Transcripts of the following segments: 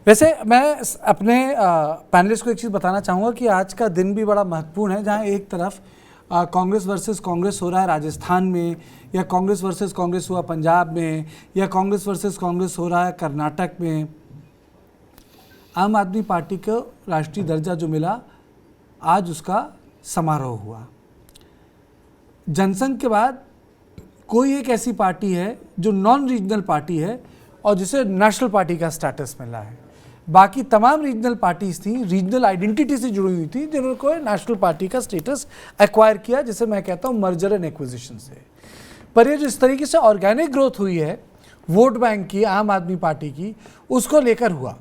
वैसे मैं अपने पैनलिस्ट को एक चीज़ बताना चाहूँगा कि आज का दिन भी बड़ा महत्वपूर्ण है, जहाँ एक तरफ कांग्रेस वर्सेस कांग्रेस हो रहा है राजस्थान में, या कांग्रेस वर्सेस कांग्रेस हुआ पंजाब में, या कांग्रेस वर्सेस कांग्रेस हो रहा है कर्नाटक में। आम आदमी पार्टी को राष्ट्रीय दर्जा जो मिला, आज उसका समारोह हुआ। जनसंघ के बाद कोई एक ऐसी पार्टी है जो नॉन रीजनल पार्टी है और जिसे नेशनल पार्टी का स्टेटस मिला है। बाकी तमाम रीजनल पार्टीज थी, रीजनल आइडेंटिटी से जुड़ी हुई थी, जिन्होंने नेशनल पार्टी का स्टेटस एक्वायर किया, जिसे मैं कहता हूँ मर्जर एंड एक्विजिशन से। पर ये जो इस तरीके से ऑर्गेनिक ग्रोथ हुई है वोट बैंक की, आम आदमी पार्टी की, उसको लेकर हुआ।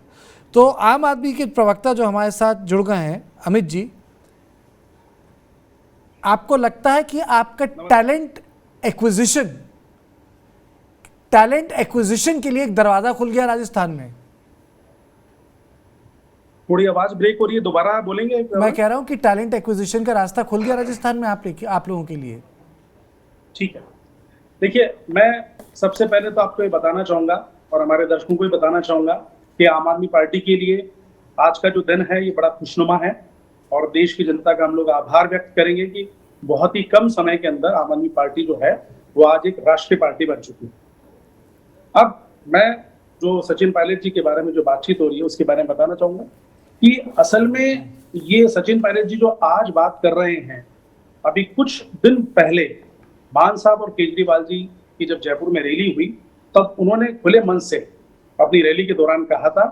तो आम आदमी के प्रवक्ता जो हमारे साथ जुड़ गए हैं, अमित जी, आपको लगता है कि आपका टैलेंट एक्विजिशन के लिए एक दरवाजा खुल गया राजस्थान में? थोड़ी आवाज ब्रेक हो रही है, दोबारा बोलेंगे? मैं कह रहा हूं कि टैलेंट एक्विजिशन का रास्ता खुल गया राजस्थान में आप लोगों के लिए। ठीक है, देखिए, मैं सबसे पहले तो आपको ये बताना चाहूंगा और हमारे दर्शकों को भी बताना चाहूंगा कि आम आदमी पार्टी के लिए आज का जो दिन है ये बड़ा खुशनुमा है और देश की जनता का हम लोग आभार व्यक्त करेंगे कि बहुत ही कम समय के अंदर आम आदमी पार्टी जो है वो आज एक राष्ट्रीय पार्टी बन चुकी है। अब मैं जो सचिन पायलट जी के बारे में जो बातचीत हो रही है उसके बारे में बताना चाहूंगा कि असल में ये सचिन पायलट जी जो आज बात कर रहे हैं, अभी कुछ दिन पहले मान साहब और केजरीवाल जी की जब जयपुर में रैली हुई तब उन्होंने खुले मन से अपनी रैली के दौरान कहा था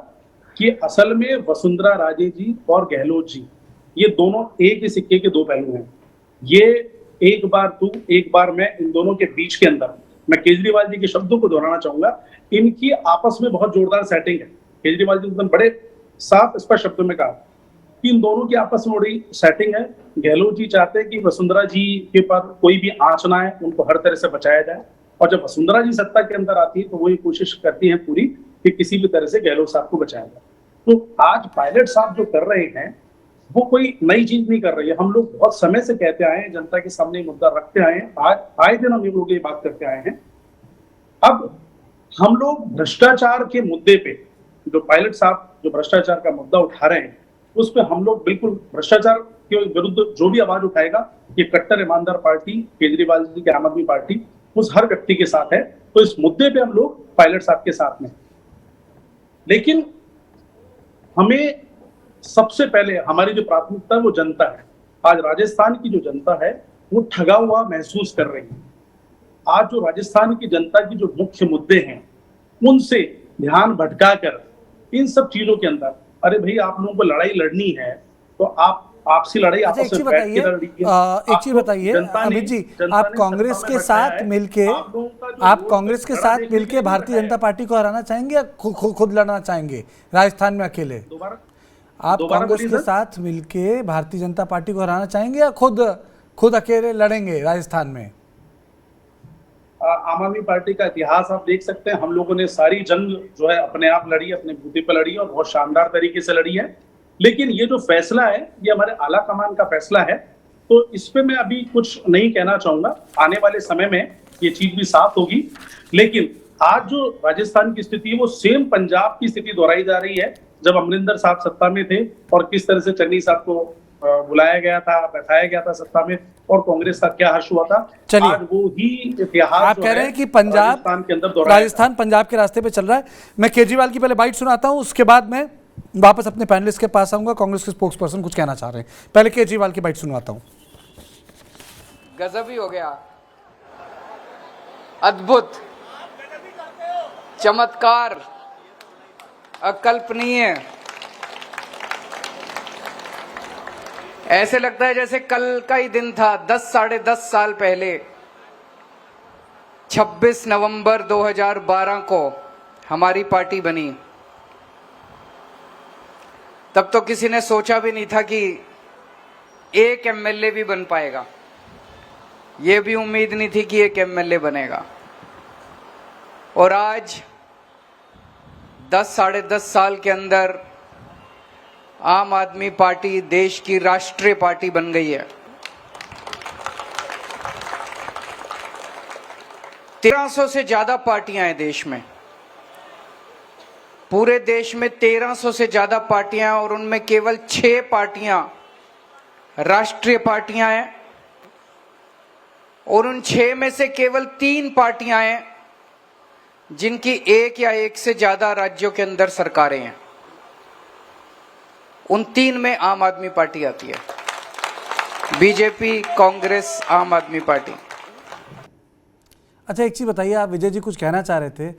कि असल में वसुंधरा राजे जी और गहलोत जी ये दोनों एक ही सिक्के के दो पहलू हैं। ये एक बार तू एक बार मैं, इन दोनों के बीच के अंदर मैं केजरीवाल जी के शब्दों को दोहराना चाहूंगा, इनकी आपस में बहुत जोरदार सेटिंग है। केजरीवाल जी एकदम बड़े साफ स्पष्ट शब्दों में कहा कि इन दोनों की आपस में बड़ी सेटिंग है। गहलोत जी चाहते हैं कि वसुंधरा जी के पर कोई भी आंच ना आए, उनको हर तरह से बचाया जाए, और जब वसुंधरा जी सत्ता के अंदर आती है तो वो ये कोशिश करती है पूरी कि किसी भी तरह से गहलोत साहब को बचाया जाए। तो आज पायलट साहब जो कर रहे हैं वो कोई नई चीज नहीं कर रही है। हम लोग बहुत समय से कहते आए हैं, जनता के सामने मुद्दा रखते आए हैं, आज आए दिन हम लोग ये बात करते आए हैं। अब हम लोग भ्रष्टाचार के मुद्दे पे, जो पायलट साहब जो भ्रष्टाचार का मुद्दा उठा रहे हैं, उस पे हम लोग बिल्कुल भ्रष्टाचार के विरुद्ध जो भी आवाज उठाएगा, ये कट्टर ईमानदार पार्टी केजरीवाल जी की आम आदमी पार्टी उस हर व्यक्ति के साथ है। तो इस मुद्दे पे हम लोग पायलट साहब के साथ में, लेकिन हमें सबसे पहले हमारी जो प्राथमिकता है वो जनता है। आज राजस्थान की जो जनता है वो ठगा हुआ महसूस कर रही है। आज जो राजस्थान की जनता की जो मुख्य मुद्दे हैं उनसे ध्यान भटकाकर इन सब चीजों के अंदर, अरे भाई आप लोगों को लड़ाई लड़नी है तो आप आपसी लड़ाई आपस में बैठ के लड़िए। एक चीज बताइए अमित जी, आप कांग्रेस के साथ मिलके भारतीय जनता पार्टी को हराना चाहेंगे या खुद लड़ना चाहेंगे राजस्थान में अकेले? आप कांग्रेस के साथ मिलके भारतीय जनता पार्टी को हराना चाहेंगे या खुद अकेले लड़ेंगे राजस्थान में? आम आदमी पार्टी का इतिहास आप देख सकते हैं, हम लोगों ने सारी जंग जो है अपने आप लड़ी, अपने बूते पर लड़ी और बहुत शानदार तरीके से लड़ी है। लेकिन ये जो फैसला है ये हमारे आला कमान का फैसला है, तो इस पे मैं अभी कुछ नहीं कहना चाहूंगा। आने वाले समय में ये चीज भी साफ होगी। लेकिन आज जो राजस्थान की स्थिति है वो सेम पंजाब की स्थिति दोहराई जा रही है, जब अमरिंदर साहब सत्ता में थे और किस तरह से चन्नी साहब को बुलाया गया था, बैठाया गया था सत्ता में, और कांग्रेस का क्या हर्ष हुआ था। आज वो ही इतिहास आप कह रहे हैं कि पंजाब राजस्थान पंजाब के रास्ते पे चल रहा है। मैं केजरीवाल की पहले बाइट सुनाता हूं, उसके बाद मैं वापस अपने पैनलिस्ट के पास आऊंगा। कांग्रेस के स्पोक्स पर्सन कुछ कहना चाह रहे हैं, पहले केजरीवाल की बाइट सुनवाता हूं। गजब ही हो गया, अद्भुत, चमत्कार, अकल्पनीय। ऐसे लगता है जैसे कल का ही दिन था। 10 साढ़े 10 साल पहले 26 नवंबर 2012 को हमारी पार्टी बनी। तब तो किसी ने सोचा भी नहीं था कि एक एमएलए भी बन पाएगा। ये भी उम्मीद नहीं थी कि एक एमएलए बनेगा। और आज 10 साढ़े 10 साल के अंदर आम आदमी पार्टी देश की राष्ट्रीय पार्टी बन गई है। 1300 से ज्यादा पार्टियां हैं देश में। पूरे देश में 1300 से ज्यादा पार्टियां हैं और उनमें केवल 6 पार्टियां राष्ट्रीय पार्टियां हैं और उन 6 में से केवल 3 पार्टियां हैं जिनकी एक या एक से ज्यादा राज्यों के अंदर सरकारें हैं। उन 3 में आम आदमी पार्टी आती है, बीजेपी, कांग्रेस, आम आदमी पार्टी। अच्छा, एक चीज़ बताइए, आप विजय जी कुछ कहना चाह रहे थे,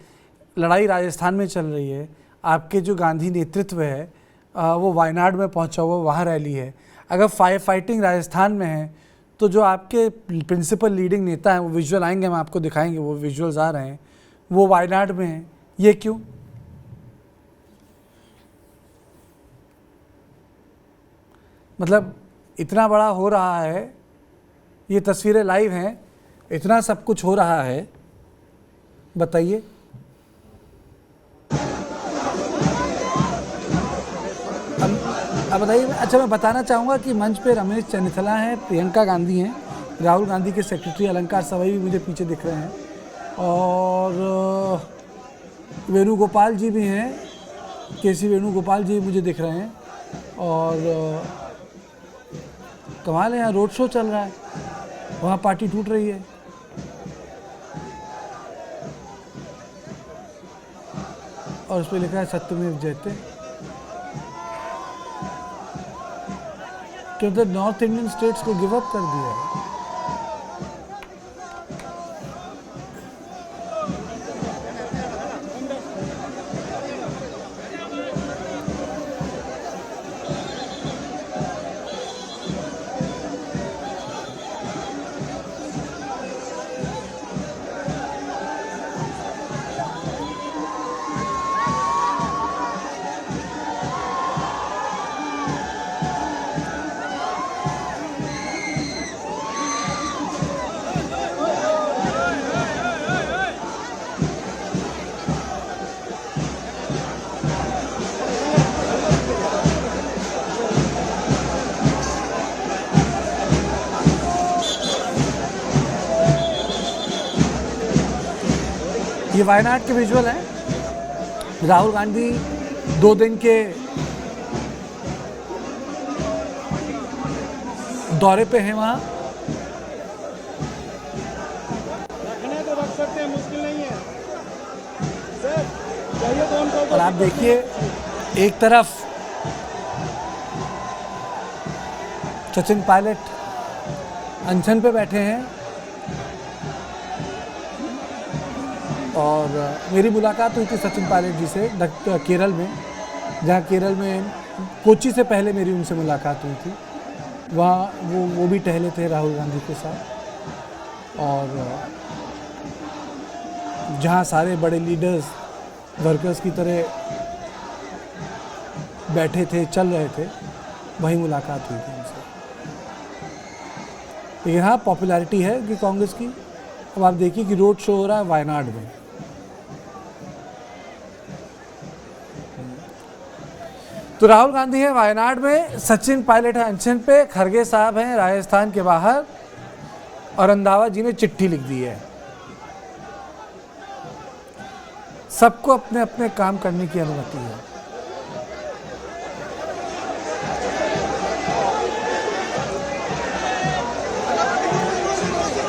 लड़ाई राजस्थान में चल रही है, आपके जो गांधी नेतृत्व है वो वायनाड में पहुंचा हुआ, वहाँ रैली है। अगर फाइटिंग राजस्थान में है तो जो आपके प्रिंसिपल लीडिंग नेता हैं, वो विजुअल आएंगे, हम आपको दिखाएंगे, वो विजुअल्स आ रहे हैं, वो वायनाड में हैं, ये क्यों? मतलब इतना बड़ा हो रहा है, ये तस्वीरें लाइव हैं, इतना सब कुछ हो रहा है, बताइए। अब बताइए। अच्छा, मैं बताना चाहूँगा कि मंच पे रमेश चन्नीथला हैं, प्रियंका गांधी हैं, राहुल गांधी के सेक्रेटरी अलंकार सवाई भी मुझे पीछे दिख रहे हैं, और वेणुगोपाल जी भी हैं, केसी वेणुगोपाल जी मुझे दिख रहे हैं, और कमाल है, यहाँ रोड शो चल रहा है, वहाँ पार्टी टूट रही है। और उस पर लिखा है सत्यमेव जयते। क्योंकि नॉर्थ इंडियन स्टेट्स को गिव अप कर दिया है। ये वायनाड के विजुअल हैं। राहुल गांधी 2 दिन के दौरे पे हैं वहाँ। और आप देखिए, एक तरफ सचिन पायलट अनशन पे बैठे हैं, और मेरी मुलाकात हुई थी सचिन पायलट जी से केरल में, जहाँ केरल में कोच्चि से पहले मेरी उनसे मुलाकात हुई थी। वहाँ वो भी टहले थे राहुल गांधी के साथ, और जहाँ सारे बड़े लीडर्स वर्कर्स की तरह बैठे थे, चल रहे थे, वहीं मुलाकात हुई थी उनसे। लेकिन हाँ, पॉपुलैरिटी है कि कांग्रेस की। अब आप देखिए कि रोड शो हो रहा है वायनाड में। तो राहुल गांधी है वायनाड में, सचिन पायलट है अनशन पे, खरगे साहब हैं राजस्थान के बाहर, और रंधावा जी ने चिट्ठी लिख दी है। सबको अपने अपने काम करने की अनुमति है।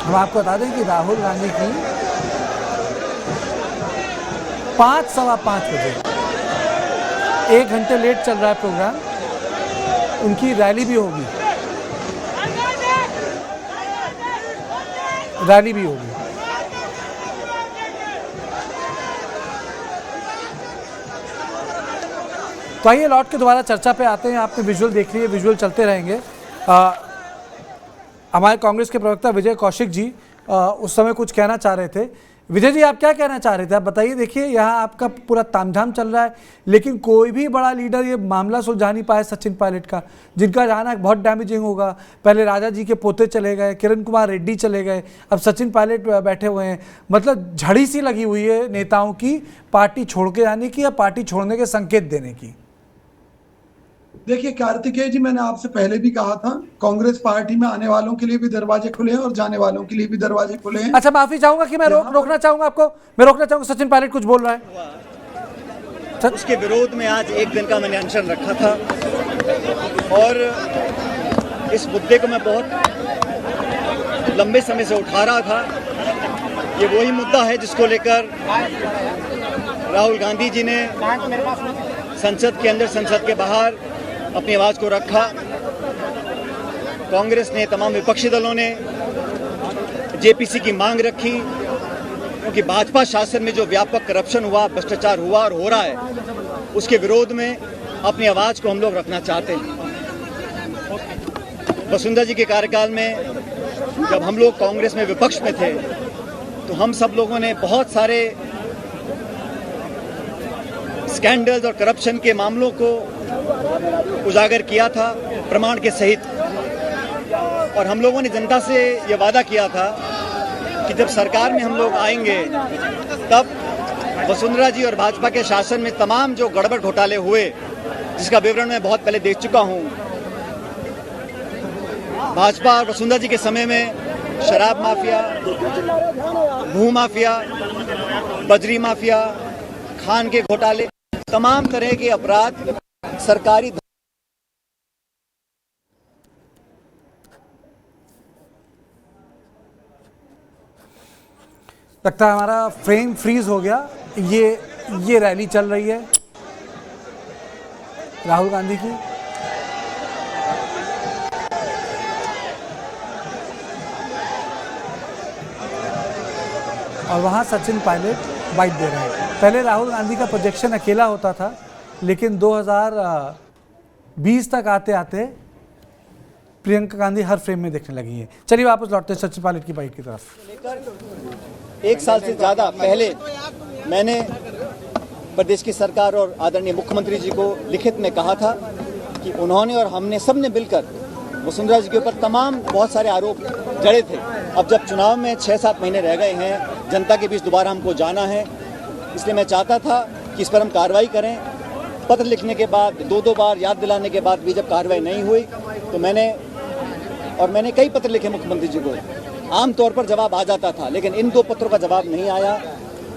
हम आपको बता दें कि राहुल गांधी की 5, सवा 5 बजे, 1 घंटे लेट चल रहा है प्रोग्राम, उनकी रैली भी होगी, रैली भी होगी। तो आइए लौट के दोबारा चर्चा पे आते हैं। आपने विजुअल देख लिए, विजुअल चलते रहेंगे। हमारे कांग्रेस के प्रवक्ता विजय कौशिक जी उस समय कुछ कहना चाह रहे थे। विजय जी, आप क्या कहना चाह रहे थे? आप बताइए। देखिए, यहाँ आपका पूरा तामझाम चल रहा है, लेकिन कोई भी बड़ा लीडर ये मामला सुलझा नहीं पाया सचिन पायलट का, जिनका जाना बहुत डैमेजिंग होगा। पहले राजा जी के पोते चले गए, किरण कुमार रेड्डी चले गए, अब सचिन पायलट बैठे हुए हैं। मतलब झड़ी सी लगी हुई है नेताओं की पार्टी छोड़ के जाने की या पार्टी छोड़ने के संकेत देने की। देखिए कार्तिकेय जी, मैंने आपसे पहले भी कहा था, कांग्रेस पार्टी में आने वालों के लिए भी दरवाजे खुले हैं और जाने वालों के लिए भी दरवाजे खुले हैं। अच्छा, माफी चाहूंगा कि मैं रोकना चाहूंगा आपको, मैं रोकना चाहूंगा। सचिन पायलट कुछ बोल रहा है। उसके विरोध में आज एक दिन का मैंने अनशन रखा था और इस मुद्दे को मैं बहुत लंबे समय से उठा रहा था। ये वही मुद्दा है जिसको लेकर राहुल गांधी जी ने संसद के अंदर, संसद के बाहर अपनी आवाज़ को रखा। कांग्रेस ने, तमाम विपक्षी दलों ने जेपीसी की मांग रखी, क्योंकि भाजपा शासन में जो व्यापक करप्शन हुआ, भ्रष्टाचार हुआ और हो रहा है, उसके विरोध में अपनी आवाज़ को हम लोग रखना चाहते हैं। वसुंधरा जी के कार्यकाल में जब हम लोग कांग्रेस में विपक्ष में थे तो हम सब लोगों ने बहुत सारे स्कैंडल्स और करप्शन के मामलों को उजागर किया था, प्रमाण के सहित। और हम लोगों ने जनता से ये वादा किया था कि जब सरकार में हम लोग आएंगे तब वसुंधरा जी और भाजपा के शासन में तमाम जो गड़बड़ घोटाले हुए, जिसका विवरण मैं बहुत पहले देख चुका हूं। भाजपा और वसुंधरा जी के समय में शराब माफिया, भू माफिया, बजरी माफिया, खान के घोटाले, तमाम तरह के अपराध सरकारी लगता है हमारा फ्रेम फ्रीज हो गया। ये रैली चल रही है राहुल गांधी की। और वहाँ सचिन पायलट बाइट दे रहे हैं। पहले राहुल गांधी का प्रोजेक्शन अकेला होता था, लेकिन 2020 तक आते आते प्रियंका गांधी हर फ्रेम में दिखने लगी है। चलिए वापस लौटते हैं सचिन पायलट की बाइट की तरफ। एक साल से ज़्यादा पहले मैंने प्रदेश की सरकार और आदरणीय मुख्यमंत्री जी को लिखित में कहा था कि उन्होंने और हमने सब ने मिलकर वसुंधरा जी के ऊपर तमाम बहुत सारे आरोप जड़े थे। अब जब चुनाव में 6-7 महीने रह गए हैं, जनता के बीच दोबारा हमको जाना है, इसलिए मैं चाहता था कि इस पर हम कार्रवाई करें। पत्र लिखने के बाद, 2 बार याद दिलाने के बाद भी जब कार्रवाई नहीं हुई तो मैंने कई पत्र लिखे मुख्यमंत्री जी को। आमतौर पर जवाब आ जाता था, लेकिन इन 2 पत्रों का जवाब नहीं आया।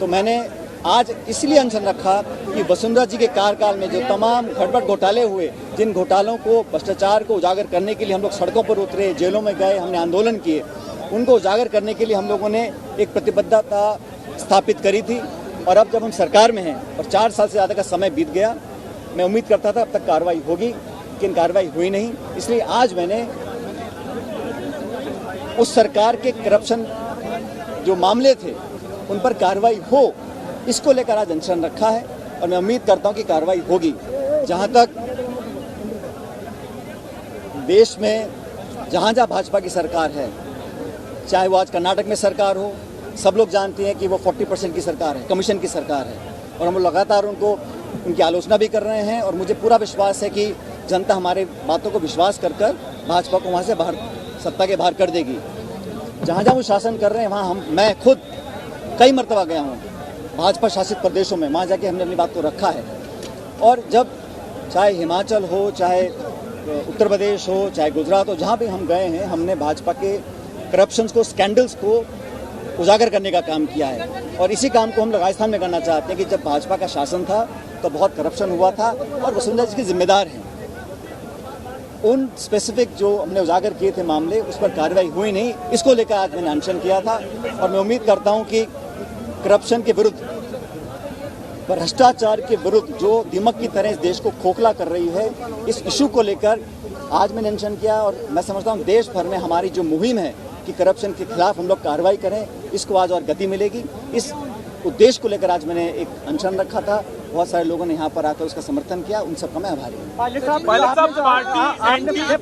तो मैंने आज इसलिए अनशन रखा कि वसुंधरा जी के कार्यकाल में जो तमाम गड़बड़ घोटाले हुए, जिन घोटालों को, भ्रष्टाचार को उजागर करने के लिए हम लोग सड़कों पर उतरे, जेलों में गए, हमने आंदोलन किए, उनको उजागर करने के लिए हम लोगों ने एक प्रतिबद्धता स्थापित करी थी। और अब जब हम सरकार में हैं और 4 साल से ज़्यादा का समय बीत गया, मैं उम्मीद करता था अब तक कार्रवाई होगी, लेकिन कार्रवाई हुई नहीं। इसलिए आज मैंने उस सरकार के करप्शन जो मामले थे उन पर कार्रवाई हो, इसको लेकर आज अनशन रखा है और मैं उम्मीद करता हूं कि कार्रवाई होगी। जहां तक देश में जहां भाजपा की सरकार है, चाहे वो आज कर्नाटक में सरकार हो, सब लोग जानते हैं कि वो 40% की सरकार है, कमीशन की सरकार है, और हम लगातार उनकी आलोचना भी कर रहे हैं। और मुझे पूरा विश्वास है कि जनता हमारे बातों को विश्वास कर भाजपा को वहाँ से बाहर, सत्ता के बाहर कर देगी। जहाँ वो शासन कर रहे हैं वहाँ मैं खुद कई मरतबा गया हूँ भाजपा शासित प्रदेशों में, वहाँ जाके हमने अपनी बात को रखा है। और जब चाहे हिमाचल हो, चाहे उत्तर प्रदेश हो, चाहे गुजरात हो, जहाँ भी हम गए हैं, हमने भाजपा के करप्शंस को, स्कैंडल्स को उजागर करने का काम किया है। और इसी काम को हम लोग राजस्थान में करना चाहते हैं कि जब भाजपा का शासन था तो बहुत करप्शन हुआ था और वसुंधरा जी के जिम्मेदार हैं। उन स्पेसिफिक जो हमने उजागर किए थे मामले, उस पर कार्रवाई हुई नहीं, इसको लेकर आज मैंने अनशन किया था। और मैं उम्मीद करता हूं कि करप्शन के विरुद्ध, भ्रष्टाचार के विरुद्ध जो दीमक की तरह इस देश को खोखला कर रही है, इस इशू को लेकर आज मैंने अनशन किया। और मैं समझता हूं देश भर में हमारी जो मुहिम है कि करप्शन के खिलाफ हम लोग कार्रवाई करें, इसको आज और गति मिलेगी। इस उद्देश्य को लेकर आज मैंने एक अनशन रखा था। बहुत सारे लोगों ने यहाँ पर आकर उसका समर्थन किया, उन सबका मैं आभारी हूँ। पायलट साहब,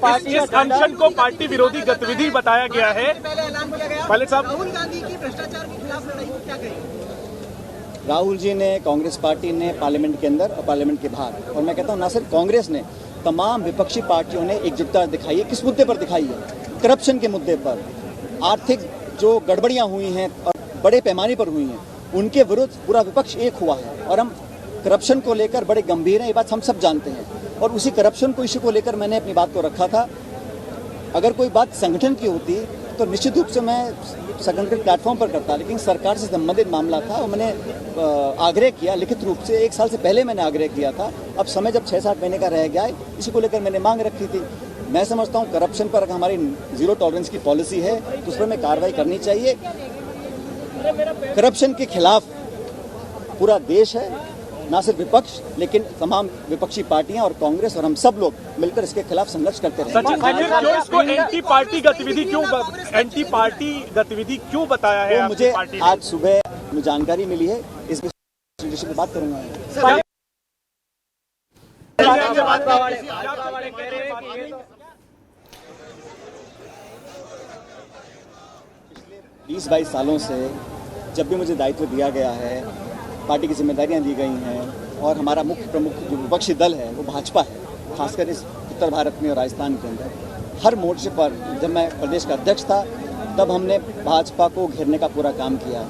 पार्टी इस अनशन को पार्टी विरोधी गतिविधि बताया गया है। पायलट साहब, राहुल गांधी की भ्रष्टाचार के खिलाफ लड़ाई को क्या कहेंगे? राहुल जी ने, कांग्रेस पार्टी ने पार्लियामेंट के अंदर और पार्लियामेंट के बाहर, और मैं कहता हूँ ना सिर्फ कांग्रेस ने, तमाम विपक्षी पार्टियों ने एकजुटता दिखाई है। किस मुद्दे पर दिखाई है? करप्शन के मुद्दे पर। आर्थिक जो गड़बड़ियाँ हुई हैं और बड़े पैमाने पर हुई हैं, उनके विरुद्ध पूरा विपक्ष एक हुआ है। और हम करप्शन को लेकर बड़े गंभीर हैं, ये बात हम सब जानते हैं। और उसी करप्शन को, इश्यू को लेकर मैंने अपनी बात को रखा था। अगर कोई बात संगठन की होती तो निश्चित रूप से मैं संगठन प्लेटफॉर्म पर करता, लेकिन सरकार से संबंधित मामला था और मैंने आग्रह किया लिखित रूप से, 1 साल से पहले मैंने आग्रह किया था। अब समय जब 6-7 महीने का रह गया है, इसी को लेकर मैंने मांग रखी थी। मैं समझता हूँ करप्शन पर अगर हमारी जीरो टॉलरेंस की पॉलिसी है तो उस पर हमें कार्रवाई करनी चाहिए। करप्शन के खिलाफ पूरा देश है, ना सिर्फ विपक्ष लेकिन तमाम विपक्षी पार्टियां और कांग्रेस और हम सब लोग मिलकर इसके खिलाफ संघर्ष करते रहे। क्यों इसको एंटी पार्टी गतिविधि क्यों बताया है? तो मुझे आज सुबह मुझे जानकारी मिली है, इस विषय पर बात करूंगा। 20-22 सालों से जब भी मुझे दायित्व दिया गया है, पार्टी की जिम्मेदारियां दी गई हैं और हमारा मुख्य प्रमुख जो विपक्षी दल है वो भाजपा है, खासकर इस उत्तर भारत में और राजस्थान के अंदर हर मोर्चे पर जब मैं प्रदेश का अध्यक्ष था तब हमने भाजपा को घेरने का पूरा काम किया।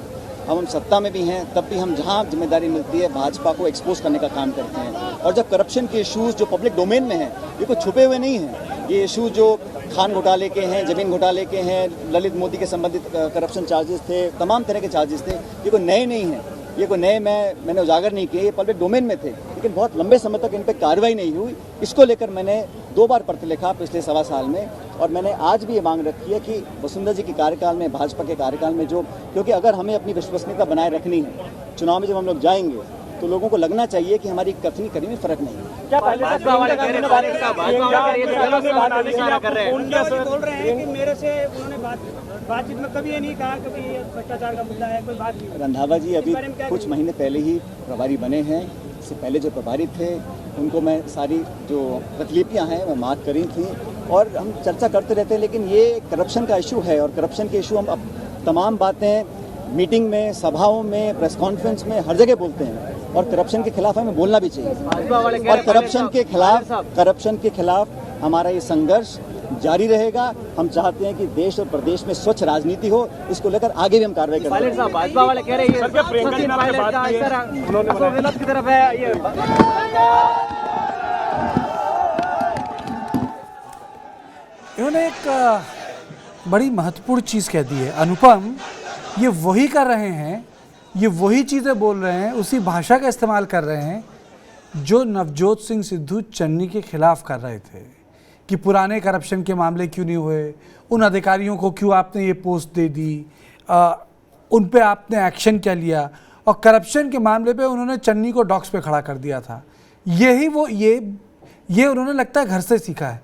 हम सत्ता में भी हैं तब भी हम जहां जिम्मेदारी मिलती है भाजपा को एक्सपोज करने का काम करते हैं। और जब करप्शन के इश्यूज जो पब्लिक डोमेन में हैं, ये कोई छुपे हुए नहीं हैं, ये इशू जो खान घोटाले के हैं, जमीन घोटाले के हैं, ललित मोदी के संबंधित करप्शन चार्जेस थे, तमाम तरह के चार्जेस थे, ये कोई नए नहीं हैं, ये कोई नए मैंने उजागर नहीं किए, ये पब्लिक डोमेन में थे, लेकिन बहुत लंबे समय तक इन पर कार्रवाई नहीं हुई। इसको लेकर मैंने 2 बार पत्र लिखा पिछले 1.25 साल में और मैंने आज भी ये मांग रखी है कि वसुंधरा जी के कार्यकाल में, भाजपा के कार्यकाल में जो, क्योंकि अगर हमें अपनी विश्वसनीयता बनाए रखनी है, चुनाव में जब हम लोग जाएंगे तो लोगों को लगना चाहिए कि हमारी कथनी करी में फर्क नहीं है। क्या भाजपा वाले बोल रहे हैं कि मेरे से उन्होंने बातचीत में कभी ये नहीं कहा कि ये भ्रष्टाचार का मुद्दा है, कोई बात नहीं। रंधावा जी अभी कुछ महीने पहले ही प्रभारी बने हैं, इससे पहले जो प्रभारी थे उनको मैं सारी जो प्रतिलिपियां हैं मैं मार्क करी थी और हम चर्चा करते रहते हैं। लेकिन ये करप्शन का इशू है और करप्शन के इशू हम अब तमाम बातें मीटिंग में, सभाओं में, प्रेस कॉन्फ्रेंस में हर जगह बोलते हैं और करप्शन के खिलाफ हमें बोलना भी चाहिए। और करप्शन के खिलाफ हमारा ये संघर्ष जारी रहेगा। हम चाहते हैं कि देश और प्रदेश में स्वच्छ राजनीति हो, इसको लेकर आगे भी हम कार्रवाई करेंगे। भाजपा वाले कह रहे हैं की तरफ है ये। इन्होंने एक बड़ी महत्वपूर्ण चीज़ कह दी है, अनुपम, ये वही कर रहे हैं, ये वही चीज़ें बोल रहे हैं, उसी भाषा का इस्तेमाल कर रहे हैं जो नवजोत सिंह सिद्धू चन्नी के खिलाफ कर रहे थे कि पुराने करप्शन के मामले क्यों नहीं हुए, उन अधिकारियों को क्यों आपने ये पोस्ट दे दी, उन पे आपने एक्शन क्या लिया, और करप्शन के मामले पे उन्होंने चन्नी को डॉक्स पे खड़ा कर दिया था। यही वो ये उन्होंने लगता है घर से सीखा है।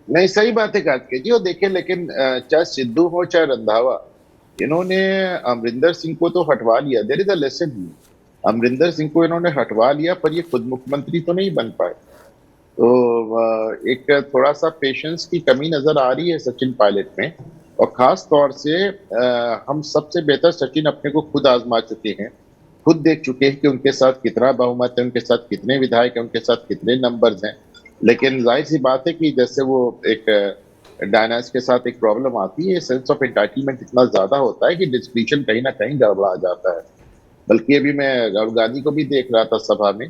नहीं, सही बात है कार्तिकेय जी। और देखिए, लेकिन चाहे सिद्धू हो चाहे रंधावा, इन्होंने अमरिंदर सिंह को तो हटवा लिया। There is a lesson. Amarinder Singh को इन्होंने हटवा लिया पर ये खुद मुख्यमंत्री तो नहीं बन पाए। तो एक थोड़ा सा पेशेंस की कमी नजर आ रही है सचिन पायलट में। और खास तौर से हम सबसे बेहतर सचिन अपने को खुद आजमा चुके हैं, खुद देख चुके हैं कि उनके साथ कितना बहुमत है, उनके साथ कितने विधायक हैं, उनके साथ कितने नंबर्स हैं। लेकिन जाहिर सी बात है कि जैसे वो एक डायनास के साथ एक प्रॉब्लम आती है, सेंस ऑफ एंटाइटलमेंट इतना ज्यादा होता है कि डिस्क्रिप्शन कहीं ना कहीं गड़बड़ा जाता है। बल्कि अभी मैं राहुल गांधी को भी देख रहा था सभा में,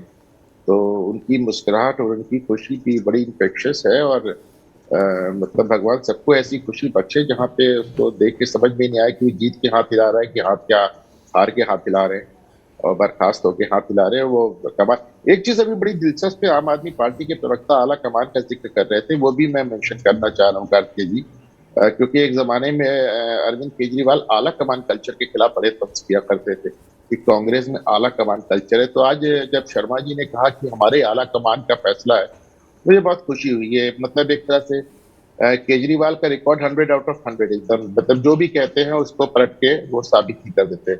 तो उनकी मुस्कुराहट और उनकी खुशी भी बड़ी इन्फेक्शियस है। और मतलब भगवान सबको ऐसी खुशी बख्शे जहाँ पे उसको देख के समझ में नहीं आया कि जीत के हाथ हिला रहा है कि हार के हाथ हिला रहे हैं और बर्खास्त होके हाथ हिला रहे हैं। वो कमान, एक चीज अभी बड़ी दिलचस्प है, आम आदमी पार्टी के प्रवक्ता आला कमान का जिक्र कर रहे थे, वो भी मैं मेंशन करना चाह रहा हूँ कार्तिकेय जी, क्योंकि एक जमाने में अरविंद केजरीवाल आला कमान कल्चर के खिलाफ बड़े तंज किया करते थे कि कांग्रेस में आला कमान कल्चर है। तो आज जब शर्मा जी ने कहा कि हमारे आला कमान का फैसला है, मुझे बहुत खुशी हुई है। मतलब एक तरह से केजरीवाल का रिकॉर्ड 100 आउट ऑफ 100 एकदम, मतलब जो भी कहते हैं उसको पलट के वो साबित ही कर देते हैं।